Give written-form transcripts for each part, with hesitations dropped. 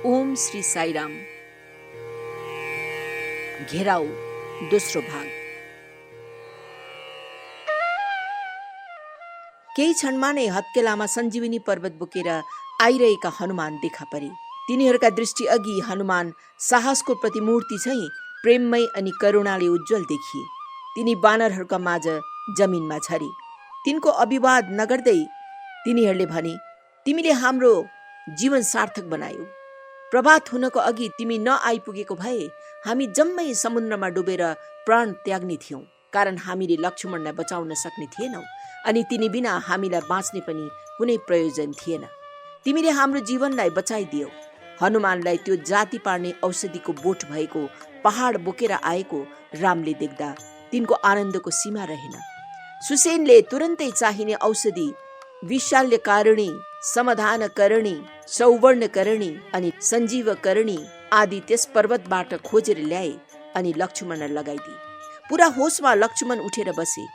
ओम श्री साईराम। घेराउ दोस्रो भाग। केही क्षणमा नै हत्केलामा सञ्जीवनी पर्वत बोकेर आइरहेका हनुमान देखा परे। तिनीहरूका दृष्टि अघि हनुमान साहसको प्रतिमूर्ति चाहिँ प्रेममय अनि करुणाले उज्जवल देखिए। तिनी बानरहरूका माझ जमिनमा झरे। तिनको अभिवाद नगर्दै तिनीहरूले भने, तिमीले हाम्रो जीवन सार्थक बनायौ। प्रभात हुनको अघि तिमी नआइपुगेको भए हामी जम्मै समुद्रमा डुबेर प्राण त्याग्ने थियौं, कारण हामीले लक्ष्मणलाई बचाउन सक्ने थिएनौं अनि तिनी बिना हामीलाई बाँच्ने पनि कुनै प्रयोजन थिएन। तिमीले हाम्रो जीवनलाई बचाइदियौ। हनुमानलाई त्यो जाति पार्ने औषधिको बोट भएको पहाड बोकेर आएको रामले देख्दा तिनको आनन्दको सीमा रहेन। सुसेनले तुरन्तै चाहिने औषधि विशाल्यकारिणी, समाधानकरणी, सौवर्णकरणी अनि सञ्जीवकरणी आदि त्यस पर्वतबाट खोजेर ल्याए अनि लक्ष्मणलाई लगाइदिए। पुरा होसमा लक्ष्मण उठेर बसे।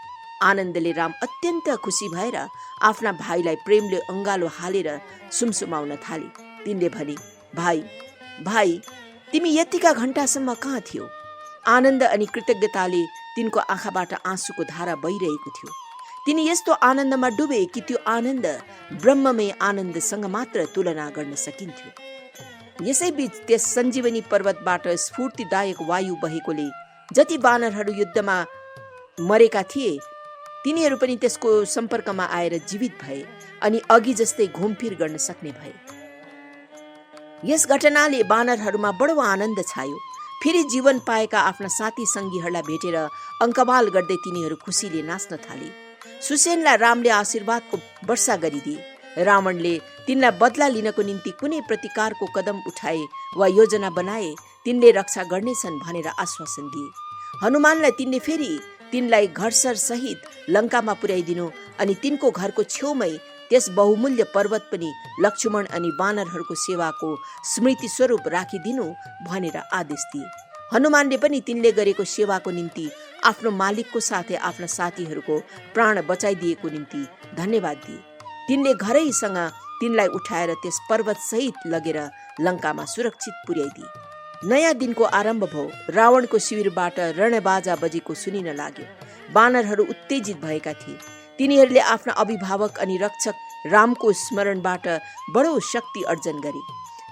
आनन्दले राम अत्यन्त खुसी भएर आफ्ना भाइलाई प्रेमले अङ्गालो हालेर सुमसुमाउन थाले। तिनले भने, भाइ भाइ तिमी यतिका घण्टासम्म कहाँ थियौ? आनन्द अनि कृतज्ञताले तिनको आँखाबाट आँसुको धारा बहिरहेको थियो। तिनी यस्तो आनन्दमा डुबे कि त्यो आनन्द ब्रह्ममय आनन्दसँग मात्र तुलना गर्न सकिन्थ्यो। यसैबीच त्यस सञ्जीवनी पर्वतबाट स्फूर्तिदायक वायु बहेकोले जति बानरहरू युद्धमा मरेका थिए तिनीहरू पनि त्यसको सम्पर्कमा आएर जीवित भए अनि अघि जस्तै घुमफिर गर्न सक्ने भए। यस घटनाले बानरहरूमा बडो आनन्द छायो। फेरि जीवन पाएका आफ्ना साथी सङ्गीहरूलाई भेटेर अङ्कमाल गर्दै तिनीहरू खुसीले नाच्न थाले। सुसेनलाई रामले आशीर्वादको वर्षा गरिदिए। रावणले तिनलाई बदला लिनको निम्ति कुनै प्रतिकारको कदम उठाए वा योजना बनाए तिनले रक्षा गर्नेछन् भनेर आश्वासन दिए। हनुमानलाई तिनले फेरि तिनलाई घरसर सहित लङ्कामा पुर्याइदिनु अनि तिनको घरको छेउमै त्यस बहुमूल्य पर्वत पनि लक्ष्मण अनि वानरहरूको सेवाको स्मृति स्वरूप राखिदिनु भनेर आदेश दिए। हनुमानले पनि तिनले गरेको सेवाको निम्ति आफ्नो मालिकको साथै आफ्ना साथीहरूको प्राण बचाइदिएको निम्ति धन्यवाद दिए। तिनले घरैसँग तिनलाई उठाएर त्यस पर्वत सहित लगेर लङ्कामा सुरक्षित पुर्याइदिए। नयाँ दिनको आरम्भ भयो। रावणको शिविरबाट रणबाजा बजेको सुनिन लाग्यो। बानरहरू उत्तेजित भएका थिए। तिनीहरूले आफ्ना अभिभावक अनि रक्षक रामको स्मरणबाट बडो शक्ति अर्जन गरे।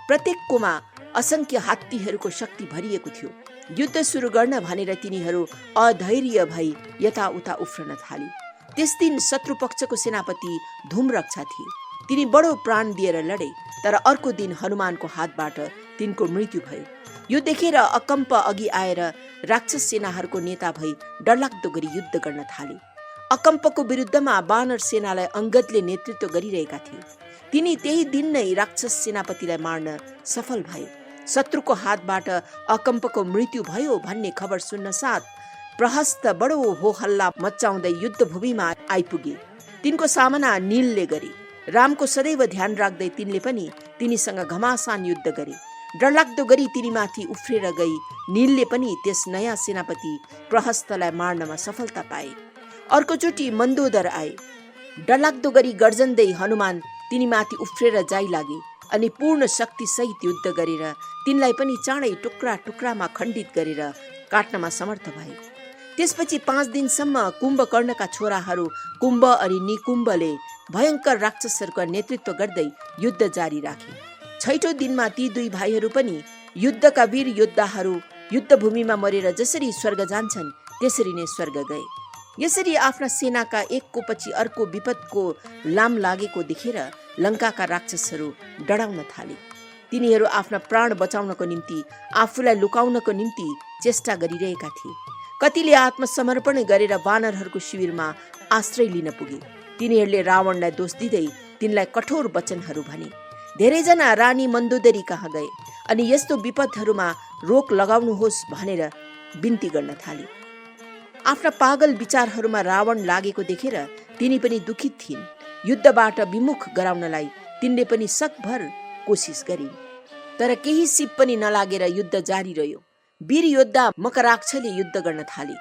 प्रत्येककोमा असङ्ख्य हात्तीहरूको शक्ति भरिएको थियो। युद्ध सुरु गर्न भनेर तिनीहरू अधैर्य भई यताउता उफ्रन थाले। त्यस दिन शत्रु पक्षको सेनापति धूम्रक्षा थिए। तिनी बडो प्राण दिएर लडे, तर अर्को दिन हनुमानको हातबाट तिनको मृत्यु भयो। यो देखेर अकम्प अघि आएर राक्षस सेनाहरूको नेता भई डरलाग्दो गरी युद्ध गर्न थाले। अकम्पको विरुद्धमा वानर सेनालाई अंगदले नेतृत्व गरिरहेका थिए। तिनी त्यही दिन नै राक्षस सेनापतिलाई मार्न सफल भए। शत्रुको हातबाट अकम्पको मृत्यु भयो भन्ने खबर सुन्न साथ प्रहस्त बडो हो हल्ला मचाउँदै युद्धभूमिमा आइपुगे। तिनको सामना नीलले गरे। रामको सदैव ध्यान राख्दै तिनले पनि तिनीसँग घमासान युद्ध गरे। डरलाग्दो गरी तिनीमाथि उफ्रेर गई नीलले पनि त्यस नयाँ सेनापति प्रहस्तलाई मार्नमा सफलता पाए। अर्कोचोटि मन्दोदर आए। डरलाग्दो गरी गर्जन्दै हनुमान तिनीमाथि उफ्रेर जाइलागे अनि पूर्ण शक्ति सहित युद्ध गरेर तिनलाई पनि चाँडै टुक्रा टुक्रामा खण्डित गरेर काट्नमा समर्थ भए। त्यसपछि 5 दिनसम्म कुम्भकर्णका छोराहरू कुम्भ अनि निकुम्भले भयङ्कर राक्षसहरूको नेतृत्व गर्दै युद्ध जारी राखे। 6औं दिनमा ती दुई भाइहरू पनि युद्धका वीर योद्धाहरू युद्धभूमिमा मरेर जसरी स्वर्ग जान्छन् त्यसरी नै स्वर्ग गए। यसरी आफ्ना सेनाका एकको पछि अर्को विपदको लाम लागेको देखेर लङ्काका राक्षसहरू डराउन थाले। तिनीहरू आफ्ना प्राण बचाउनको निम्ति आफूलाई लुकाउनको निम्ति चेष्टा गरिरहेका थिए। कतिले आत्मसमर्पण गरेर वानरहरूको शिविरमा आश्रय लिन पुगे। तिनीहरूले रावणलाई दोष दिँदै तिनलाई कठोर वचनहरू भने। धेरैजना रानी मन्दोदरी कहाँ गए अनि यस्तो विपदहरूमा रोक लगाउनुहोस् भनेर बिन्ती गर्न थाले। आफ्ना पागल विचारहरूमा रावण लागेको देखेर तिनी पनि दुखित थिइन्। युद्धबाट विमुख गराउनलाई तिनले पनि सकभर कोसिस गरिन्, तर केही सिप पनि नलागेर युद्ध जारी रह्यो। वीर योद्धा मकराक्षले युद्ध गर्न थाले।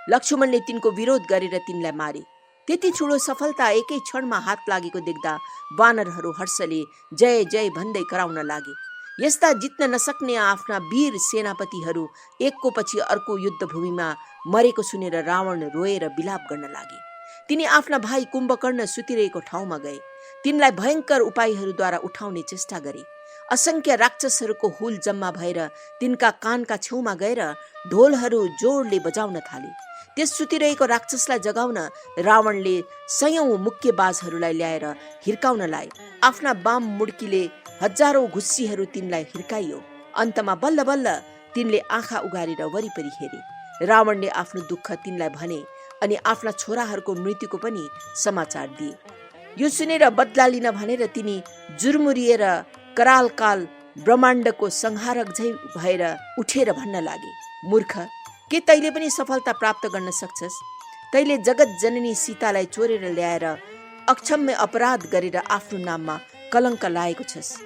लक्ष्मणले तिनको विरोध गरेर तिनलाई मारे। त्यति ठुलो सफलता एकै क्षणमा हात लागेको देख्दा वानरहरू हर्षले जय जय भन्दै कराउन लागे। यस्ता जित्न नसक्ने आफ्ना वीर सेनापतिहरू एकको पछि अर्को युद्धभूमिमा मरेको सुनेर रावण रोएर विलाप गर्न लागे। तिनी आफ्ना भाइ कुम्भकर्ण सुतिरहेको ठाउँमा गए। तिनलाई भयंकर उपायहरूद्वारा उठाउने चेष्टा गरे। असंख्य राक्षसहरूको हुल जम्मा भएर तिनका कानका छेउमा गएर ढोलहरू जोडले बजाउन थाले। त्यस सुतिरहेको राक्षसलाई जगाउन रावणले सयौं मुक्केबाजहरूलाई ल्याएर हिर्काउन लाए। आफ्ना बाम मुड्कीले हजारौं घुस्सीहरू तिनलाई हिर्काइयो। अन्तमा बल्ल बल्ल तिनले आँखा उगारेर वरिपरि हेरे। रावणले आफ्नो दुःख तिनलाई भने अनि आफ्ना छोराहरूको मृत्युको पनि समाचार दिए। यो सुनेर बदला लिन भनेर तिनी जुर्मुरिएर करालकाल ब्रह्माण्डको संहारक झै भएर उठेर भन्न लागे, मूर्ख, के तैले पनि सफलता प्राप्त गर्न सक्छस्? तैले जगत जननी सीतालाई चोरेर ल्याएर अक्षम्य अपराध गरेर आफ्नो नाममा कलङ्क लाएको छस्।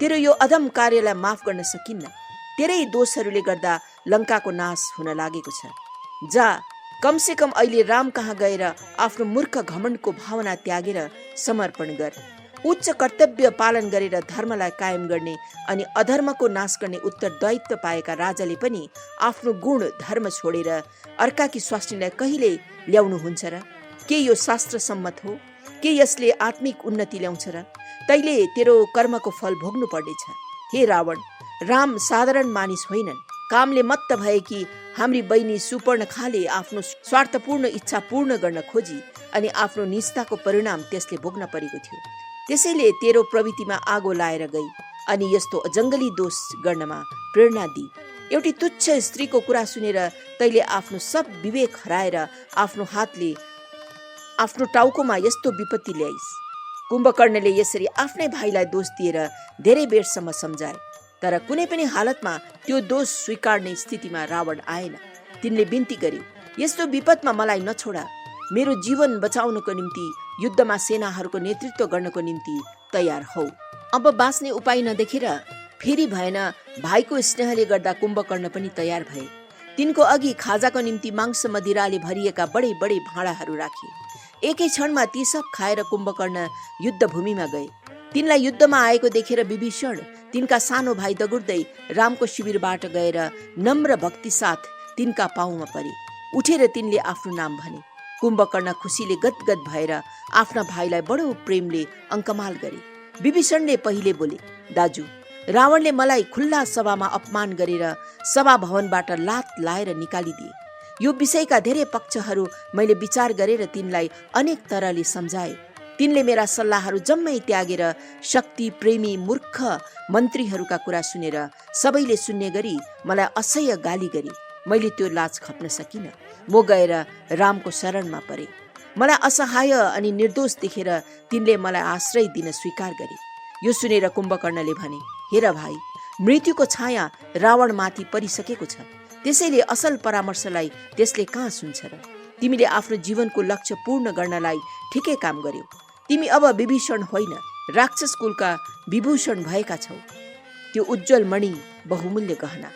तेरो यो अधम कार्यलाई माफ गर्न सकिन्न। तेरै दोषहरूले गर्दा लङ्काको नाश हुन लागेको छ। जा, कमसे कम अहिले राम कहाँ गएर आफ्नो मूर्ख घमण्डको भावना त्यागेर समर्पण गर। उच्च कर्तव्य पालन गरेर धर्मलाई कायम गर्ने अनि अधर्मको नाश गर्ने उत्तरदायित्व पाएका राजाले पनि आफ्नो गुण धर्म छोडेर अर्काकी स्वास्नीलाई कहिले ल्याउनुहुन्छ र? के यो शास्त्र सम्मत हो? के यसले आत्मिक उन्नति ल्याउँछ र? तैले तेरो कर्मको फल भोग्नु पर्नेछ। हे रावण, राम साधारण मानिस होइनन्। कामले मत्त भए कि हाम्री बहिनी सुपर्णखाले आफ्नो स्वार्थपूर्ण इच्छा पूर्ण गर्न खोजी अनि आफ्नो निष्ठाको परिणाम त्यसले भोग्न परेको थियो। त्यसैले तेरो प्रवृत्तिमा आगो लाएर गई अनि यस्तो जङ्गली दोष गर्नमा प्रेरणा दिई। एउटी तुच्छ स्त्रीको कुरा सुनेर तैले आफ्नो सब विवेक हराएर आफ्नो हातले आफ्नो टाउकोमा यस्तो विपत्ति ल्याइस्। कुम्भकर्णले यसरी आफ्नै भाइलाई दोष दिएर धेरै बेरसम्म सम्झाए, तर कुनै पनि हालतमा त्यो दोष स्वीकार्ने स्थितिमा रावण आएन। तिनले बिन्ती गरे, यस्तो विपदमा मलाई नछोडा। मेरो जीवन बचाउनको निम्ति युद्धमा सेनाहरूको नेतृत्व गर्नको निम्ति तयार हौ। अब बाँच्ने उपाय नदेखेर फेरि भएन भाइको स्नेहले गर्दा कुम्भकर्ण पनि तयार भए। तिनको अघि खाजाको निम्ति मांस मदिराले भरिएका बडे बडे भाँडाहरू राखे। एकै क्षणमा ती सब खाएर कुम्भकर्ण युद्धभूमिमा गए। तिनलाई युद्धमा आएको देखेर विभीषण तिनका सानो भाइ दगुर्दै रामको शिविरबाट गएर नम्र भक्ति साथ तिनका पाउमा परे। उठेर तिनले आफ्नो नाम भने। कुम्भकर्ण खुसीले गदगद भएर आफ्ना भाइलाई बडो प्रेमले अङ्कमाल गरे। विभीषणले पहिले बोले, दाजु, रावणले मलाई खुल्ला सभामा अपमान गरेर सभा भवनबाट लात लाएर निकालिदिए। यो विषयका धेरै पक्षहरू मैले विचार गरेर तिनलाई अनेक तरहले सम्झाए। तिनले मेरा सल्लाहहरू जम्मै त्यागेर शक्ति प्रेमी मूर्ख मन्त्रीहरूका कुरा सुनेर सबैले सुन्ने गरी मलाई असह्य गाली गरे। मैले त्यो लाज खप्न सकिनँ। म गएर रामको शरणमा परे। मलाई असहाय अनि निर्दोष देखेर तिनले मलाई आश्रय दिन स्वीकार गरे। यो सुनेर कुम्भकर्णले भने, हेर भाइ, मृत्युको छाया रावणमाथि परिसकेको छ। त्यसैले असल परामर्शलाई त्यसले कहाँ सुन्छ र? तिमीले आफ्नो जीवनको लक्ष्य पूर्ण गर्नलाई ठिकै काम गर्यौ। तिमी अब विभीषण होइन, राक्षस कुलका विभूषण भएका छौ। त्यो उज्जवल मणि बहुमूल्य गहना।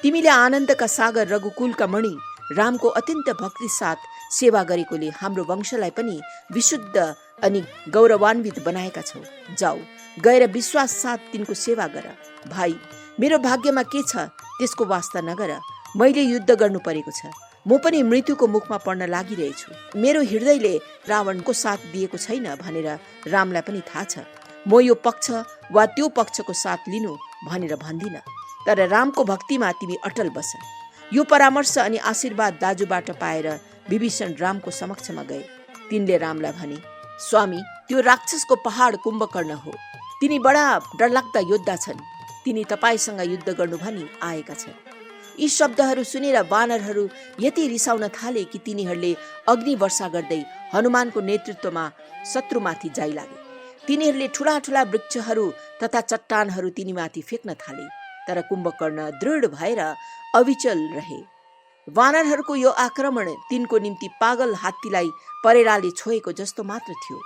तिमीले आनन्दका सागर रघुकुलका मणि रामको अत्यन्त भक्ति साथ सेवा गरेकोले हाम्रो वंशलाई पनि विशुद्ध अनि गौरवान्वित बनाएका छौ। जाऊ, गएर विश्वास साथ तिनको सेवा गर। भाइ, मेरो भाग्यमा के छ त्यसको वास्ता नगर। मैले युद्ध गर्नु परेको छ। म पनि मृत्युको मुखमा पर्न लागिरहेछु। मेरो हृदयले रावणको साथ दिएको छैन भनेर रामलाई पनि थाहा छ। म यो पक्ष वा त्यो पक्षको साथ लिनु भनेर भन्दिनँ, तर रामको भक्तिमा तिमी अटल बस। यो परामर्श अनि आशीर्वाद दाजुबाट पाएर विभीषण रामको समक्षमा गए। तिनले रामलाई भने, स्वामी, त्यो राक्षसको पहाड कुम्भकर्ण हो। तिनी बडा डरलाग्दा योद्धा छन्। तिनी तपाईसँग युद्ध गर्नु भनी आएका छन्। यी शब्दहरू सुनेर वानरहरू यति रिसाउन थाले कि तिनीहरूले अग्नि वर्षा गर्दै हनुमानको नेतृत्वमा शत्रुमाथि जाइलागे। तिनीहरूले ठुला ठुला वृक्षहरू तथा चट्टानहरू तिनीमाथि फेक्न थाले, तर कुम्भकर्ण दृढ भएर अविचल रहे। वानरहरूको यो आक्रमण तिनको निम्ति पागल हात्तीलाई परेराले छोएको जस्तो मात्र थियो।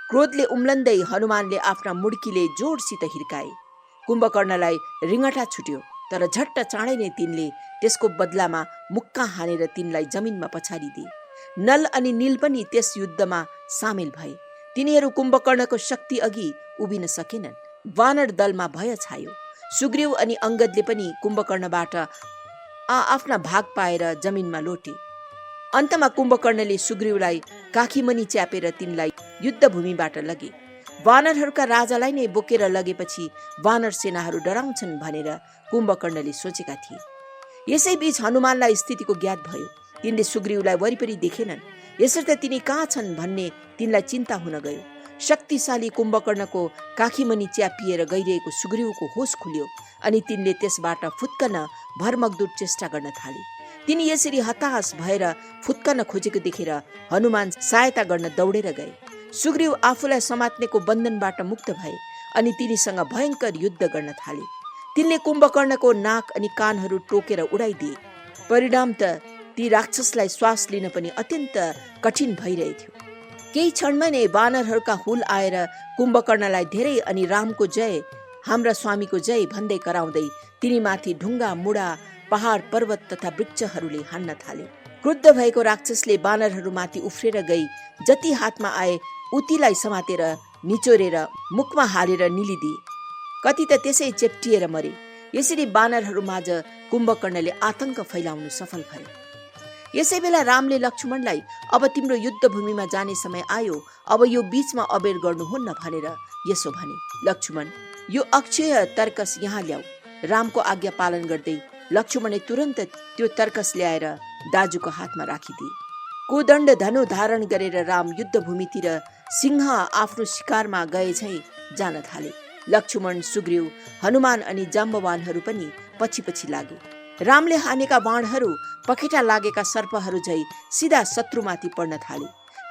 क्रोधले उम्लन्दै हनुमानले आफ्ना मुड्कीले जोडसित हिर्काए। कुम्भकर्णलाई रिङटा छुट्यो, तर झट्ट चाँडै नै तिनले त्यसको बदलामा मुक्का हानेर तिनलाई जमिनमा पछारिदिए। नल अनि नील पनि त्यस युद्धमा सामेल भए। तिनीहरू कुम्भकर्णको शक्ति अघि उभिन सकेनन्। वानर दलमा भय छायो। सुग्रीव अनि अंगदले पनि कुम्भकर्णबाट आफ्ना भाग पाएर जमिनमा लोटे। अन्तमा कुम्भकर्णले सुग्रीवलाई काखीमनी च्यापेर तिनलाई युद्धभूमिबाट लगे। वानरहरूका राजालाई नै बोकेर लगेपछि वानर सेनाहरू डराउँछन् भनेर कुम्भकर्णले सोचेका थिए। यसैबीच हनुमानलाई स्थितिको ज्ञात भयो। तिनले सुग्रीवलाई वरिपरि देखेनन्। यसर्थ तिनी कहाँ छन् भन्ने तिनलाई चिन्ता हुन गयो। शक्तिशाली कुम्भकर्णको काखीमनी च्यापिएर गइरहेको सुग्रीवको होस खुल्यो अनि तिनले त्यसबाट फुत्कन भरमग्दुर चेष्टा गर्न थाले। तिनी यसरी हताश भएर फुत्कन खोजेको देखेर हनुमान सहायता गर्न दौडेर गए। सुग्रीव आफूलाई समात्नेको बन्धनबाट मुक्त भए अनि तिनीसँग भयंकर युद्ध गर्न थाले। तिनले कुम्भकर्णको नाक अनि कानहरू टोकेर उडाइदिए। परिणाम त ती राक्षसलाई श्वास लिन पनि अत्यन्त कठिन भइरहेथ्यो। केही क्षणमै नै वानरहरूका हुल आएर कुम्भकर्णलाई धेरै अनि रामको जय, हाम्रा स्वामीको जय भन्दै कराउँदै तिनीमाथि ढुङ्गा मुढा पहाड पर्वत तथा वृक्षहरूले हान्न थाले। क्रुद्ध भएको राक्षसले वानरहरूमाथि उफ्रेर गई जति हातमा आए उतिलाई समातेर निचोरेर मुखमा हालेर निलिदिए। कति त त्यसै चेप्टिएर मरे। यसरी वानरहरूमाझ कुम्भकर्णले आतंक फैलाउन सफल भए। यसै बेला रामले लक्ष्मणलाई अब तिम्रो युद्धभूमिमा जाने समय आयो, अब यो बीचमा अबेर गर्नुहुन्न भनेर यसो भने। लक्ष्मण, यो अक्षय तर्कस यहाँ ल्याऊ। रामको आज्ञा पालन गर्दै लक्ष्मणले तुरन्त त्यो तर्कस ल्याएर दाजुको हातमा राखिदिए। कोदण्ड धनु धारण गरेर राम युद्धभूमितिर सिंह आफ्नो शिकारमा गए झै जान थाले। लक्ष्मण, सुग्रीव, हनुमान अनि जाम्बवानहरू पनि पछि पछि लागे। रामले हानेका बाणहरू पखेटा लागेका सर्पहरू झै सिधा शत्रुमाथि पर्न थाले।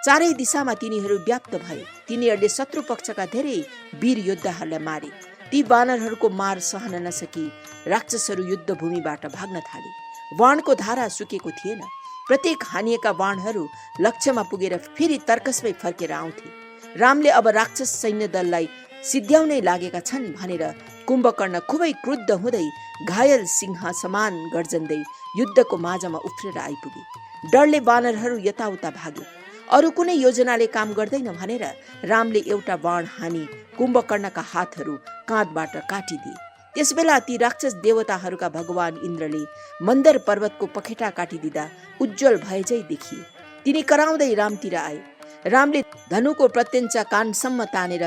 चारै दिशामा तिनीहरू व्याप्त भए। तिनीहरूले शत्रु पक्षका धेरै वीर योद्धाहरूलाई मारे। ती वानरहरूको मार सहन नसकी राक्षसहरू युद्धभूमिबाट भाग्न थाले। बाणको धारा सुकेको थिएन। प्रत्येक हानिएका बाणहरू लक्ष्यमा पुगेर फेरि तर्कसमै फर्केर आउँथे। रामले अब राक्षस सैन्य दललाई सिद्ध्याउनै लागेका छन् भनेर कुम्भकर्ण खुबै क्रुद्ध हुँदै घायल सिंह समान गर्जन्दै युद्धको माझमा उफ्रेर आइपुगे। डरले वानरहरू यताउता भागे। अरू कुनै योजनाले काम गर्दैन भनेर रामले एउटा बाण हानी कुम्भकर्णका हातहरू काँधबाट काटिदिए। त्यसबेला ती राक्षस देवताहरूका भगवान इन्द्रले मन्दर पर्वतको पखेटा काटिदिँदा उज्जवल भएझै देखिए। तिनी कराउँदै रामतिर आए। रामले धनुको प्रत्यञ्चा कानसम्म तानेर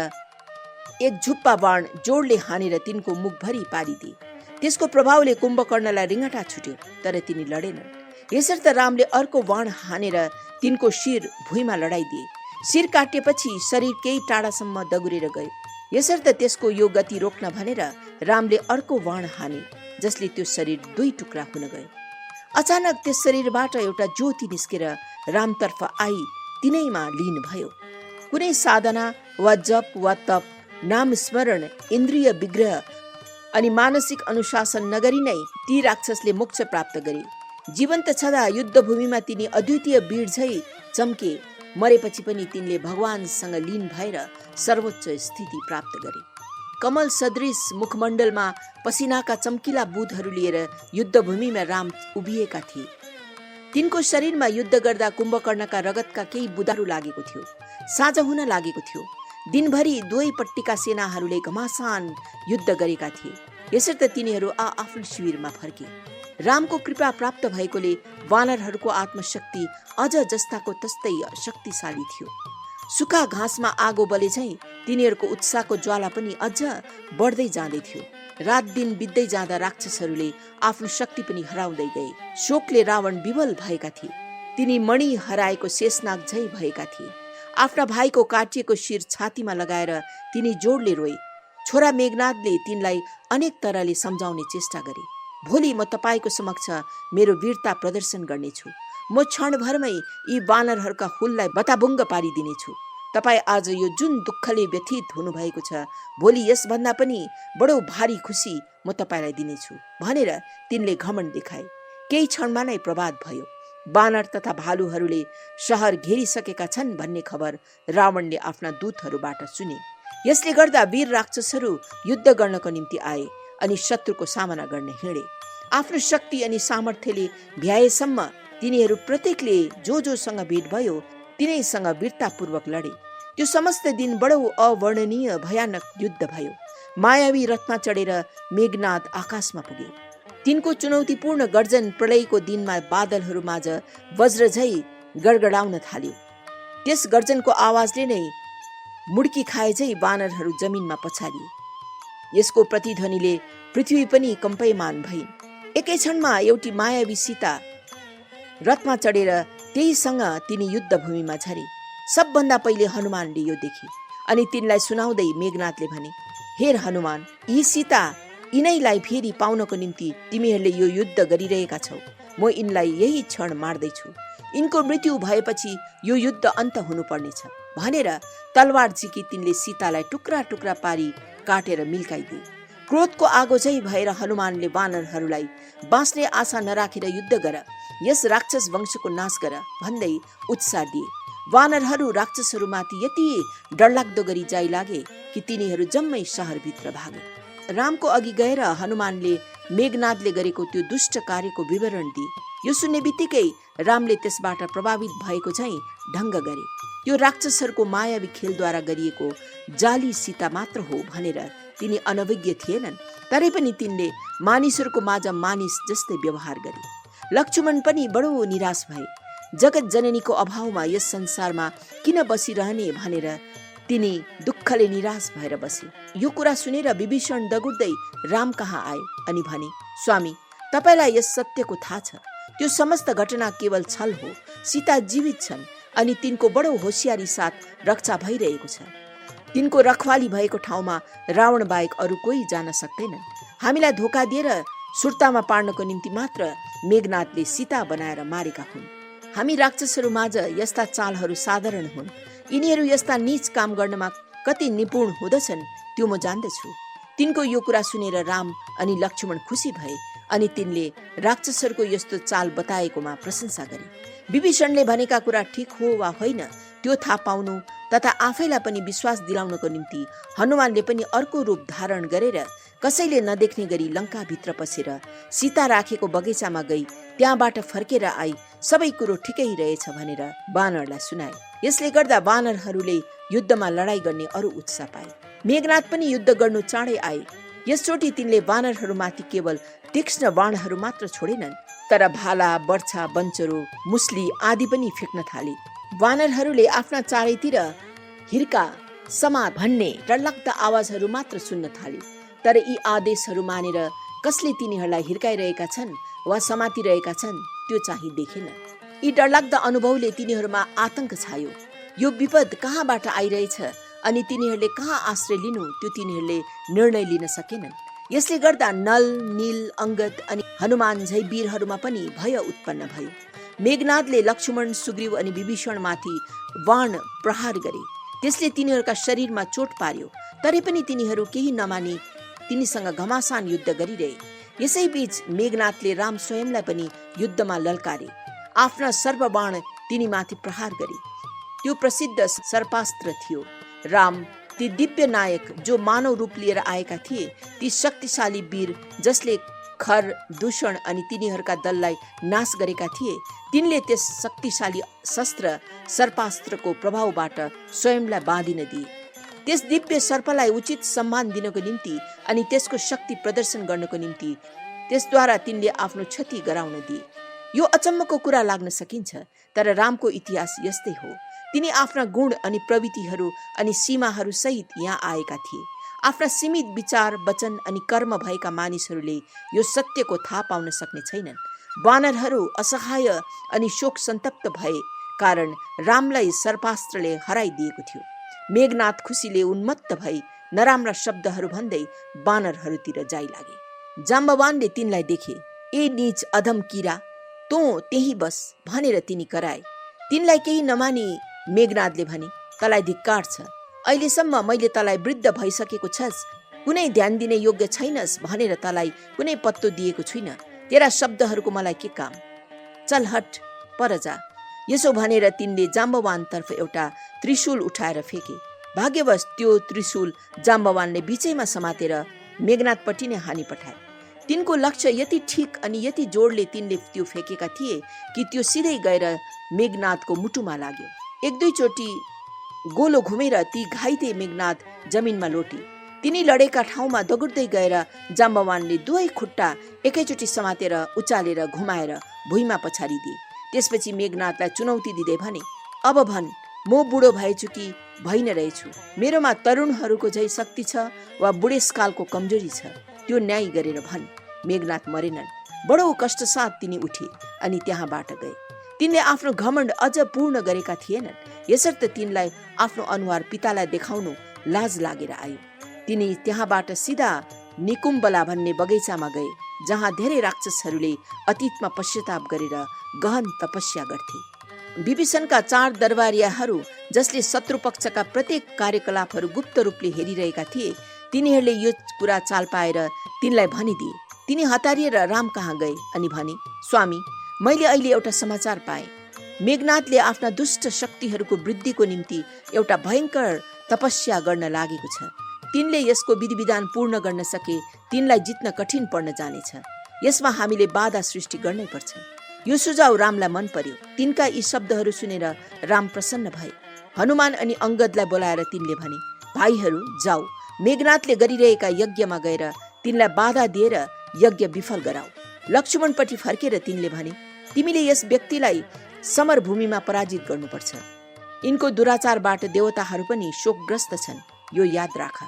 एक झुप्पा बाण जोडले हानेर तिनको मुखभरि पारिदिए। त्यसको प्रभावले कुम्भकर्णलाई रिङटा छुट्यो, तर तिनी लडेनन्। यसर्थ रामले अर्को बाण हानेर तिनको शिर भुइँमा लडाइदिए। शिर काटिएपछि शरीर केही टाढासम्म दगुरेर गयो। यसर्थ त्यसको यो गति रोक्न भनेर रामले अर्को बाण हाने, जसले त्यो शरीर दुई टुक्रा हुन गयो। अचानक त्यस शरीरबाट एउटा ज्योति निस्केर रामतर्फ आई तिनैमा लीन भयो। कुनै साधना वा जप वा तप, नाम स्मरण, इन्द्रिय विग्रह अनि मानसिक अनुशासन नगरी नै ती राक्षसले मोक्ष प्राप्त गरे। जीवन्त छँदा युद्धभूमिमा तिनी अद्वितीय वीर झै चम्के। मरेपछि पनि तिनले भगवानसँग लीन भएर सर्वोच्च स्थिति प्राप्त गरे। कमल सदृश मुखमण्डलमा पसिनाका चम्किला बुँदहरू लिएर युद्धभूमिमा राम उभिएका थिए। तिनको शरीरमा युद्ध गर्दा कुम्भकर्णका रगतका केही बुँदाहरू लागेको थियो। साँझ हुन लागेको थियो। दिनभरि दुवैपट्टिका सेनाहरूले घमासान युद्ध गरेका थिए। यसर्थ तिनीहरू आफ्नो शिविरमा फर्के। रामको कृपा प्राप्त भएकोले वानरहरूको आत्मशक्ति अझ जस्ताको तस्तै शक्तिशाली थियो। सुक्खा घाँसमा आगो बले झैं तिनीहरूको उत्साहको ज्वाला पनि अझ बढ्दै जाँदै थियो। रात दिन बित्दै जाँदा राक्षसहरूले आफ्नो शक्ति पनि हराउँदै गए। शोकले रावण विवल भएका थिए। तिनी मणि हराएको शेषनाग झै भएका थिए। आफ्ना भाइको काटिएको शिर छातीमा लगाएर तिनी जोडले रोए। छोरा मेघनाथले तिनलाई अनेक तरहले सम्झाउने चेष्टा गरे। भोलि म तपाईको समक्ष मेरो वीरता प्रदर्शन गर्नेछु। म क्षणभरमै यी वानरहरूका हुललाई बताबुङ्ग पारिदिनेछु। तपाई आज यो जुन दुःखले व्यथित हुनुभएको छ, भोलि यसभन्दा पनि बडो भारी खुसी म तपाईलाई दिनेछु भनेर तिनले घमण्ड देखाए। केही क्षणमा नै प्रभात भयो। वानर तथा भालुहरूले शहर घेरिसकेका छन् भन्ने खबर रावणले आफ्ना दूतहरूबाट सुने। यसले गर्दा वीर राक्षसहरू युद्ध गर्नको निम्ति आए अनि शत्रुको सामना गर्न हिँडे। आफ्नो शक्ति अनि सामर्थ्यले भ्याएसम्म तिनीहरू प्रत्येकले जोसँग भेट भयो तिनैसँग वीरतापूर्वक लडे। त्यो समस्त दिन बडो अवर्णनीय भयानक युद्ध भयो। मायावी रथमा चढेर मेघनाद आकाशमा पुगे। तिनको चुनौतीपूर्ण गर्जन प्रलयको दिनमा बादलहरूमाझ वज्र झै गडगडाउन थाल्यो। त्यस गर्जनको आवाजले नै मुड्की खाए झै वानरहरू जमिनमा पछारिए। यसको प्रतिध्वनिले पृथ्वी पनि कम्पयमान भइन्। एकै क्षणमा एउटी मायावी सीता रथमा चढेर त्यहीसँग तिनी युद्धभूमिमा झरे। सबभन्दा पहिले हनुमानले यो देखे अनि तिनलाई सुनाउँदै मेघनाथले भने, हेर हनुमान, यी सीता यिनैलाई फेरि पाउनको निम्ति तिमीहरूले यो युद्ध गरिरहेका छौ। म यिनलाई यही क्षण मार्दैछु। यिनको मृत्यु भएपछि यो युद्ध अन्त हुनुपर्नेछ भनेर तलवार झिकी तिनले सीतालाई टुक्रा टुक्रा पारी काटेर मिल्काइदिए। क्रोधको आगो झै भएर हनुमानले वानरहरूलाई बाँच्ने आशा नराखेर युद्ध गर, यस राक्षस वंशको नाश गर भन्दै उत्साह दिए। वानरहरू राक्षसहरूमाथि यति डरलाग्दो गरी जाइ लागे कि तिनीहरू जम्मै शहरभित्र भागे। रामको अघि गएर हनुमानले मेघनादले गरेको त्यो दुष्ट कार्यको विवरण दिए। यो सुन्ने बित्तिकै रामले त्यसबाट प्रभावित भएको चाहिँ ढङ्ग गरे। त्यो राक्षसहरूको मायावी खेलद्वारा गरिएको जाली सीता मात्र हो भनेर तिनी अनभिज्ञ थिएनन्। तरै पनि तिनले मानिसहरूको माझ मानिस जस्तै व्यवहार गरे। लक्ष्मण पनि बडो निराश भए। जगत जननीको अभावमा यस संसारमा किन बसिरहने भनेर तिनी दुःखले निराश भएर बसे। यो कुरा सुनेर विभीषण दगुर्दै राम कहाँ आए अनि भने, स्वामी, तपाईलाई यस सत्यको थाहा छ। त्यो समस्त घटना केवल छल हो। सीता जीवित छन् अनि तिनको बडो होसियारी साथ रक्षा भइरहेको छ। तिनको रखवाली भएको ठाउँमा रावण बाहेक अरू कोही जान सक्दैनन्। हामीलाई धोका दिएर सुर्तामा पार्नको निम्ति मात्र मेघनाथले सीता बनाएर मारेका हुन्। हामी राक्षसहरू माझ यस्ता चालहरू साधारण हुन्। यिनीहरू यस्ता नीच काम गर्नमा कति निपुण हुँदछन् त्यो म जान्दछु। तिनको यो कुरा सुनेर राम अनि लक्ष्मण खुसी भए अनि तिनले राक्षसहरूको यस्तो चाल बताएकोमा प्रशंसा गरे। विभीषणले भनेका कुरा ठिक हो वा होइन त्यो थाहा पाउनु तथा आफैलाई पनि विश्वास दिलाउनको निम्ति हनुमानले पनि अर्को रूप धारण गरेर कसैले नदेख्ने गरी लङ्काभित्र पसेर सीता राखेको बगैँचामा गई त्यहाँबाट फर्केर आई सबै कुरो ठिकै रहेछ भनेर वानरलाई सुनाए। यसले गर्दा वानरहरूले युद्धमा लडाई गर्ने अरू उत्साह पाए। मेघनाथ पनि युद्ध गर्नु चाँडै आए। यसचोटि तिनले वानरहरूमाथि केवल तीक्ष्ण बाणहरू मात्र छोडेनन्, तर भाला, बर्छा, बन्चरो, मुस्ली आदि पनि फेक्न थाले। वानरहरूले आफ्ना चारैतिर हिर्का, समात भन्ने डरलाग्दा आवाजहरू मात्र सुन्न थाले। तर यी आदेशहरू मानेर कसले तिनीहरूलाई हिर्काइरहेका छन् वा समातिरहेका छन् त्यो चाहिँ देखेन। यी डरलाग्दा अनुभवले तिनीहरूमा आतंक छायो। यो विपद कहाँबाट आइरहेछ अनि तिनीहरूले कहाँ आश्रय लिनु त्यो तिनीहरूले निर्णय लिन सकेनन्। यसले गर्दा नल, नील, अंगद अनि हनुमान झै वीरहरूमा पनि भय उत्पन्न भयो। मेघनादले लक्ष्मण, सुग्रीव अनि विभीषणमाथि बाण प्रहार गरे। त्यसले तिनीहरूका शरीरमा चोट पार्यो। तरै पनि तिनीहरू केही नमानी तिनीसँग घमासान युद्ध गरिरहे। यसैबीच मेघनाथले राम स्वयंलाई पनि युद्धमा ललकारे। आफ्ना सर्वबाण तिनीमाथि प्रहार गरे। त्यो प्रसिद्ध सर्पास्त्र थियो। राम ती दिव्य नायक जो मानव रूप लिएर आएका थिए, ती शक्तिशाली वीर जसले खर, दूषण अनि तिनीहरूका दललाई नाश गरेका थिए, तिनले त्यस शक्तिशाली शस्त्र सर्पास्त्रको प्रभावबाट स्वयंलाई बाँधिन दिए। त्यस दिव्य सर्पलाई उचित सम्मान दिनको निम्ति अनि त्यसको शक्ति प्रदर्शन गर्नको निम्ति त्यसद्वारा तिनले आफ्नो क्षति गराउन दिए। यो अचम्मको कुरा लाग्न सकिन्छ, तर रामको इतिहास यस्तै हो। तिनी आफ्ना गुण अनि प्रवृत्तिहरू अनि सीमाहरू सहित यहाँ आएका थिए। आफ्ना सीमित विचार, वचन अनि कर्म भएका मानिसहरूले यो सत्यको थाहा पाउन सक्ने छैनन्। वानरहरू असहाय अनि शोक सन्तप्त भए कारण रामलाई सर्पास्त्रले हराइदिएको थियो। मेघनाथ खुसीले उन्मत्त भई नराम्रा शब्दहरू भन्दै वानरहरूतिर जाइ लागे। जाम्बवानले तिनलाई देखे। ए नीच अधम किरा, तँ त्यही बस भनेर तिनी कराए। तिनलाई केही नमानी मेघनाथले भने, तलाई धिक्कार छ। अहिलेसम्म मैले तलाई वृद्ध भइसकेको छस्, कुनै ध्यान दिने योग्य छैनस् भनेर तलाई कुनै पत्तो दिएको छुइनँ। तेरा शब्दहरूको मलाई के काम? चल हट, पर जा। यसो भनेर तिनले जाम्बवानतर्फ एउटा त्रिशूल उठाएर फेके। भाग्यवश त्यो त्रिशूल जाम्बवानले बीचैमा समातेर मेघनाथपट्टि नै हानी पठाए। तिनको लक्ष्य यति ठिक अनि यति जोडले तिनले त्यो फेकेका थिए कि त्यो सिधै गएर मेघनाथको मुटुमा लाग्यो। एक दुईचोटि गोलो घुमेर ती घाइते मेघनाथ जमिनमा लोटे। तिनी लडेका ठाउँमा दगुर्दै गएर जाम्बवानले दुवै खुट्टा एकैचोटि समातेर उचालेर घुमाएर भुइँमा पछारिदिए। त्यसपछि मेघनाथलाई चुनौती दिँदै भने, अब भन्, म बुढो भएछु कि भइ नै रहेछु? मेरोमा तरुणहरूको झै शक्ति छ वा बुढेसकालको कमजोरी छ? त्यो न्याय गरेर भन्। मेघनाथ मरेनन्। बडो कष्टसाथ तिनी उठे अनि त्यहाँबाट गए। तिनले आफ्नो घमण्ड अझ पूर्ण गरेका थिएनन्, यसर्थ तिनलाई आफ्नो अनुहार पितालाई देखाउनु लाज लागेर आयो। तिनी त्यहाँबाट सिधा निकुम्बला भन्ने बगैँचामा गए, जहाँ धेरै राक्षसहरूले अतीतमा पश्चाताप गरेर गहन तपस्या गर्थे। विभीषणका 4 दरबारियाहरू, जसले शत्रुपक्षका प्रत्येक कार्यकलापहरू गुप्त रूपले हेरिरहेका थिए, तिनीहरूले यो कुरा चाल पाएर तिनलाई भनिदिए। तिनी हतारिएर राम कहाँ गए अनि भने, स्वामी, मैले अहिले एउटा समाचार पाएँ। मेघनाथले आफ्ना दुष्ट शक्तिहरूको वृद्धिको निम्ति एउटा भयङ्कर तपस्या गर्न लागेको छ। तिनले यसको विधिविधान पूर्ण गर्न सके तिनलाई जित्न कठिन पर्न जानेछ। यसमा हामीले बाधा सृष्टि गर्नै पर्छ। यो सुझाव रामलाई मन पर्यो। तिनका यी शब्दहरू सुनेर राम प्रसन्न भए। हनुमान अनि अंगदलाई बोलाएर तिनले भने, भाइहरू, जाऊ, मेघनाथले गरिरहेका यज्ञमा गएर तिनलाई बाधा दिएर यज्ञ विफल गराऊ। लक्ष्मणपट्टि फर्केर तिनले भने, तिमीले यस व्यक्तिलाई समरभूमिमा पराजित गर्नुपर्छ। यिनको दुराचारबाट देवताहरू पनि शोकग्रस्त छन्, यो याद राख।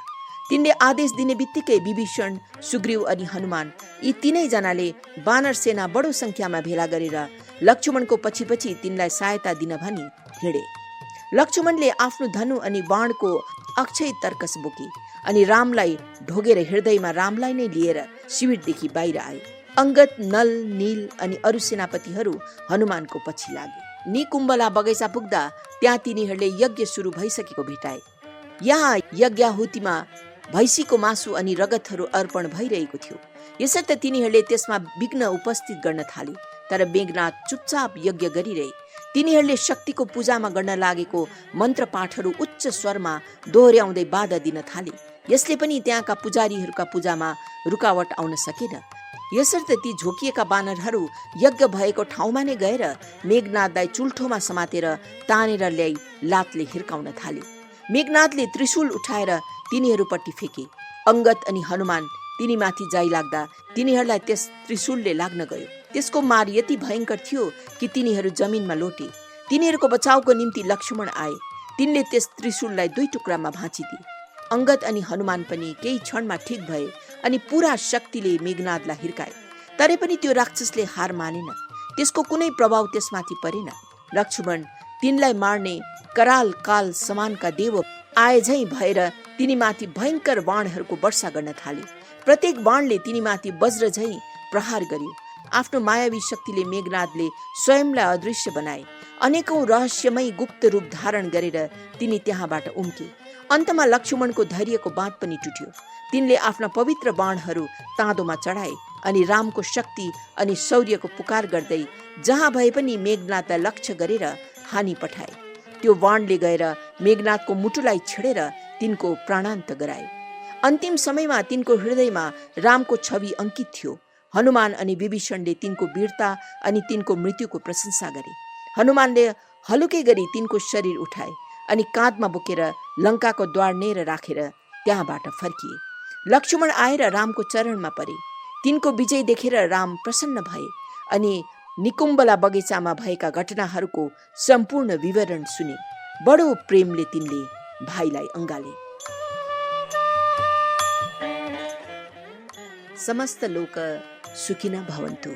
तिनले आदेश दिने बित्तिकै विभीषण, सुग्रीव अनि हनुमान यी तीनैजनाले वानर सेना बडो संख्यामा भेला गरेर लक्ष्मणको पछि पछि तिनलाई सहायता दिन भनी हिँडे। लक्ष्मणले आफ्नो धनु अनि बाणको अक्षय तर्कस बोके अनि रामलाई ढोगेर हृदयमा रामलाई नै लिएर शिविरदेखि बाहिर आए। अंगद, नल, नील अनि अरू सेनापतिहरू हनुमानको पछि लागे। निकुम्बला बगैँचा पुग्दा त्यहाँ तिनीहरूले यज्ञ सुरु भइसकेको भेटाए। यहाँ यज्ञाहुतिमा भैँसीको मासु अनि रगतहरू अर्पण भइरहेको थियो, यसर्थ तिनीहरूले त्यसमा विघ्न उपस्थित गर्न थाले। तर मेघनाथ चुपचाप यज्ञ गरिरहे। तिनीहरूले शक्तिको पूजामा गर्न लागेको मन्त्र पाठहरू उच्च स्वरमा दोहोर्याउँदै बाधा दिन थाले। यसले पनि त्यहाँका पुजारीहरूका पूजामा रुकावट आउन सकेन। यसर्थ ती झोकिएका बानरहरू यज्ञ भएको ठाउँमा नै गएर मेघनाथलाई चुल्ठोमा समातेर तानेर ल्याई लातले हिर्काउन थाले। मेघनाथले त्रिशूल उठाएर तिनीहरूपट्टि फेके। अंगद अनि हनुमान तिनीमाथि जाइ लाग्दा तिनीहरूलाई त्यस त्रिशूलले लाग्न गयो। त्यसको मार यति भयङ्कर थियो कि तिनीहरू जमिनमा लोटे। तिनीहरूको बचाउको निम्ति लक्ष्मण आए। तिनले त्यस त्रिशूललाई 2 टुक्रामा भाँचिदिए। अंगद अनि हनुमान पनि केही क्षणमा ठिक भए अनि पूरा शक्तिले मेघनाथलाई हिर्काए। तरै पनि त्यो राक्षसले हार मानेन। त्यसको कुनै प्रभाव त्यसमाथि परेन। लक्ष्मण तिनलाई मार्ने कराल काल समानका देव आए झैं भएर तिनीमाथि भयङ्कर बाणहरूको वर्षा गर्न थाले। प्रत्येक बाणले तिनीमाथि वज्र झैं प्रहार गर्यो। आफ्नो मायावी शक्तिले मेघनाथले स्वयंलाई अदृश्य बनाए। अनेकौं रहस्यमय गुप्त रूप धारण गरेर तिनी त्यहाँबाट उम्के। अन्तमा लक्ष्मणको धैर्यको बाँध पनि टुट्यो। तिनले आफ्ना पवित्र बाणहरू ताँदोमा चढाए अनि रामको शक्ति अनि शौर्यको पुकार गर्दै जहाँ भए पनि मेघनाथलाई लक्ष्य गरेर हानि पठाए। त्यो बाणले गएर मेघनाथको मुटुलाई छेडेर तिनको प्राणान्त गरायो। अन्तिम समयमा तिनको हृदयमा रामको छवि अंकित थियो। हनुमान अनि विभीषणले तिनको वीरता अनि तिनको मृत्युको प्रशंसा गरे। हनुमानले हलुकै गरी तिनको शरीर उठाए अनि काँधमा बोकेर लङ्काको द्वार नेर राखेर त्यहाँबाट फर्किए। लक्ष्मण आएर रामको चरणमा परे। तिनको विजय देखेर राम प्रसन्न भए अनि निकुम्बला बगैँचामा भएका घटनाहरूको सम्पूर्ण विवरण सुने। बडो प्रेमले तिनले भाइलाई अंगाले। समस्त लोक सुखिनः भवन्तु।